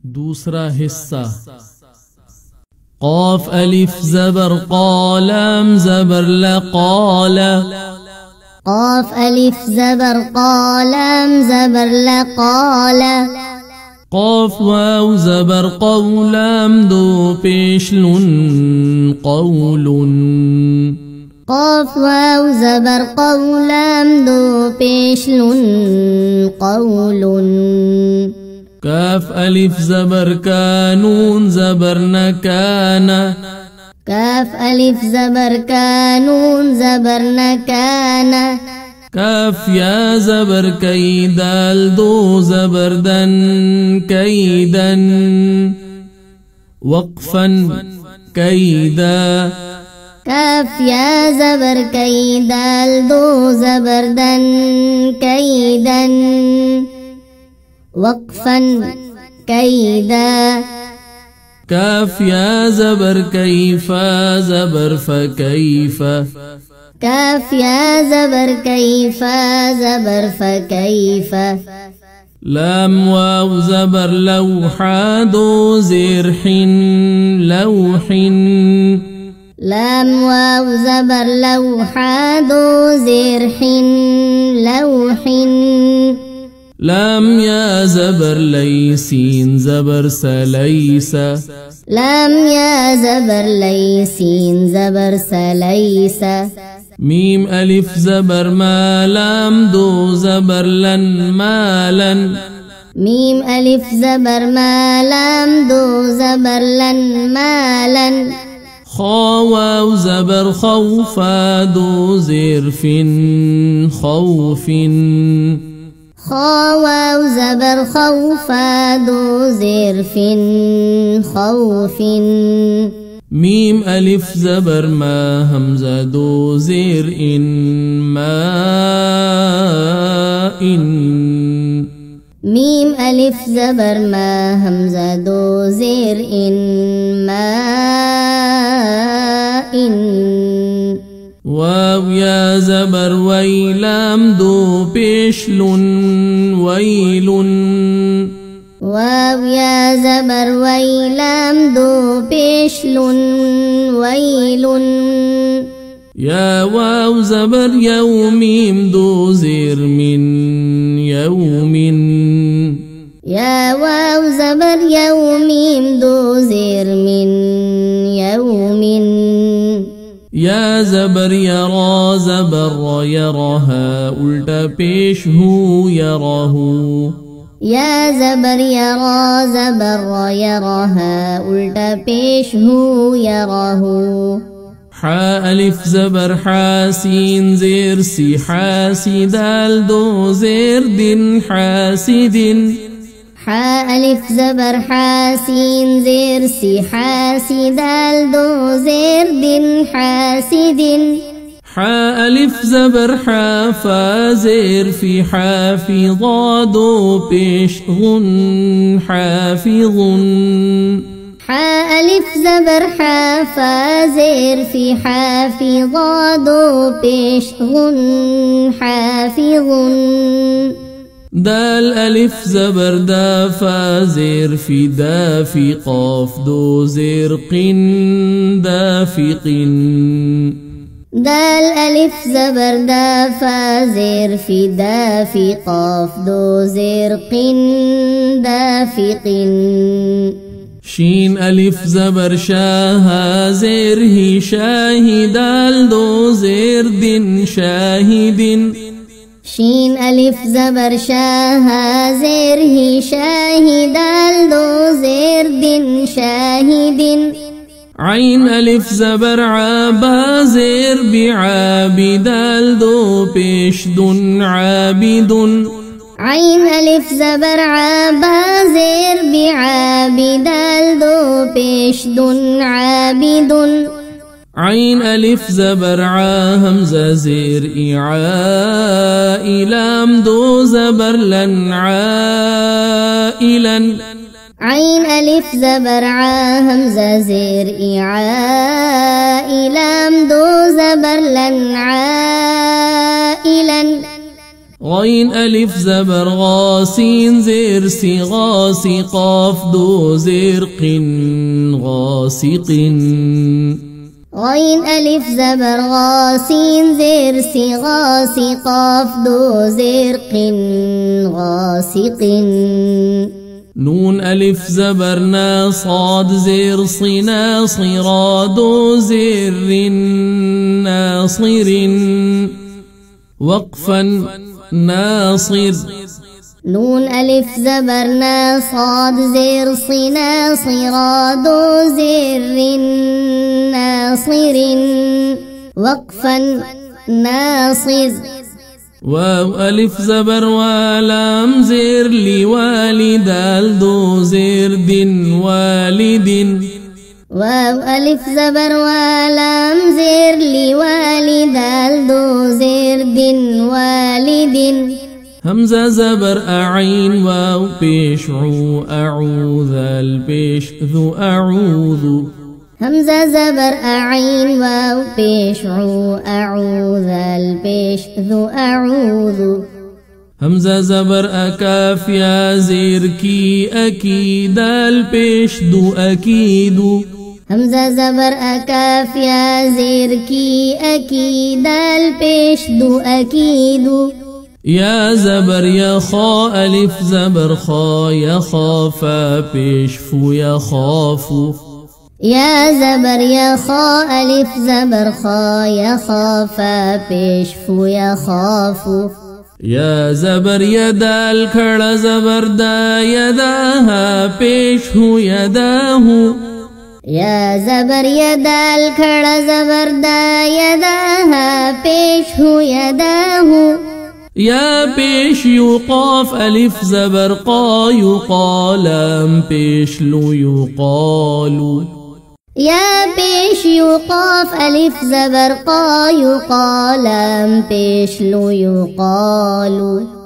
दूसरा हिस्सा क़ाफ अलिफ ज़बर क़ा लाम ज़बर ल क़ाल क़ाफ अलिफ ज़बर क़ा लाम ज़बर ल क़ाल क़ाफ वाव ज़बर क़ौ लाम दो पेश लुन क़ौलुन क़ाफ वाव ज़बर क़ौ लाम दो पेश लुन क़ौलुन काफ अलिफ ज़बर का नून ज़बर न काना काफ अलिफ ज़बर का नून ज़बर न काना काफ या ज़बर कई दाल दो ज़बर दन कैदन वक़फ़न कैदा काफ या ज़बर कई दाल दो ज़बर दन कैदन वक़फ़न कैदा काफ या ज़बर कैफ़ा ज़बर फ़कैफ़ा काफ या ज़बर कैफ़ा ज़बर फ़कैफ़ा लाम वाव ज़बर लौहा दो ज़ेर हिन लौहिन लाम वाव ज़बर लौहा दो ज़ेर हिन लौहिन लाम या ज़बर लई सीन ज़बर सलैसा लाम या ज़बर लई सीन ज़बर सलैसा मीम अलिफ ज़बर मा लाम दो ज़बर लन मालन मीम अलिफ ज़बर मा लाम दो ज़बर लन मालन खा वाव ज़बर खौफा दो ज़ेर फिन खौफिन खा वाव ज़बर खौफा दो ज़ेर फिन खौफिन मीम अलिफ ज़बर मा हमज़ा दो ज़ेर इन मा इन मीम अलिफ ज़बर मा हमज़ा दो ज़ेर इन मा इन वाव या ज़बर वै लाम दो पेश लुन वैलुन वाव या ज़बर वै लाम दो पेश लुन वैलुन या वाव ज़बर यौ मीम दो ज़ेर मिन यौमिन या वाव ज़बर यौ मीम दो ज़ेर मिन यौमिन या ज़बर यरा ज़बर यरहा उल्टा पेश हूँ यरहू या ज़बर यरा ज़बर यरहा उल्टा पेश हूँ यरहू हा अलिफ ज़बर हा सीन ज़ेर सी हासी दाल दो ज़ेर दिन हासिदिन हा अलिफ ज़बर हा सीन ज़ेर सी हासी दाल दो ज़ेर दिन हासिदिन हा अलिफ ज़बर हा फा ज़ेर फी हाफ़िज़ा दो पेश गुन हाफ़िज़ुन हा अलिफ ज़बर हा फा ज़ेर फी हाफ़िज़ा दो पेश गुन हाफ़िज़ुन दाल अलिफ ज़बर दा फा ज़ेर फी दाफ़ी क़ाफ दो ज़ेर क़िन दाफ़िक़िन दाल अलिफ ज़बर दा फा ज़ेर फी दाफ़ी क़ाफ दो ज़ेर क़िन दाफ़िक़िन शीन अलिफ ज़बर शाहा ज़ेर ही शाही दाल दो ज़ेर दिन शाहिदिन शीन अलिफ ज़बर शाहा ज़ेर ही शाही दाल दो ज़ेर दिन शाहिदिन आइन अलिफ ज़बर आबा ज़ेर बिआबी दाल दो पेश दुन आबिदुन आइन अलिफ ज़बर आबा ज़ेर बिआबी दाल दो पेश दुन आबिदुन आइन अलिफ ज़बर आ हमज़ा ज़ेर इआ इलाम दो ज़बर लन आइलन आइन अलिफ ज़बर आ हमज़ा ज़ेर इआ इलाम दो ज़बर लन आइलन غين ألف زبر غاسين زير سي غاسي قاف دو زير قن غاسق غين ألف زبر غاسين زير سي غاسي قاف دو زير قن غاسق نون ألف زبر نا صاد زير صي ناصي را دو زير ناصر وقفا ناصر نون ألف زبر نا صاد زير صي ناصي را دو زير ناصر وقفا ناصر واو ألف زبر ولام زير لوالد دو زير دن والد واو ألف زبر ولام زير لوالد دو زير دن والد همزة زبر أعين واو بيش عو أعوذ البيش ذو أعوذ همزة زبر أعين واو بيش عو أعوذ البيش ذو أعوذ همزة زبر أكاف يا زير كي أكيد البيش دو أكيد همزة زبر أكاف يا زير كي أكيد البيش دو أكيد يا زبر يا خا ألف زبر خا يا خافا بيش فو يا خافو يا زبر يا خا ألف زبر خا يا خافا بيش فو يا خافو يا زبر يا دال كڑ زبر دا يداها بيش هو يداه يا زبر يا دال كڑ زبر دا يداها بيش هو يداه يا بيش يقاف ألف زبر قا يقالام بيش لو يقالو يا بيش يقاف ألف زبر قا يقالام بيش لو يقالو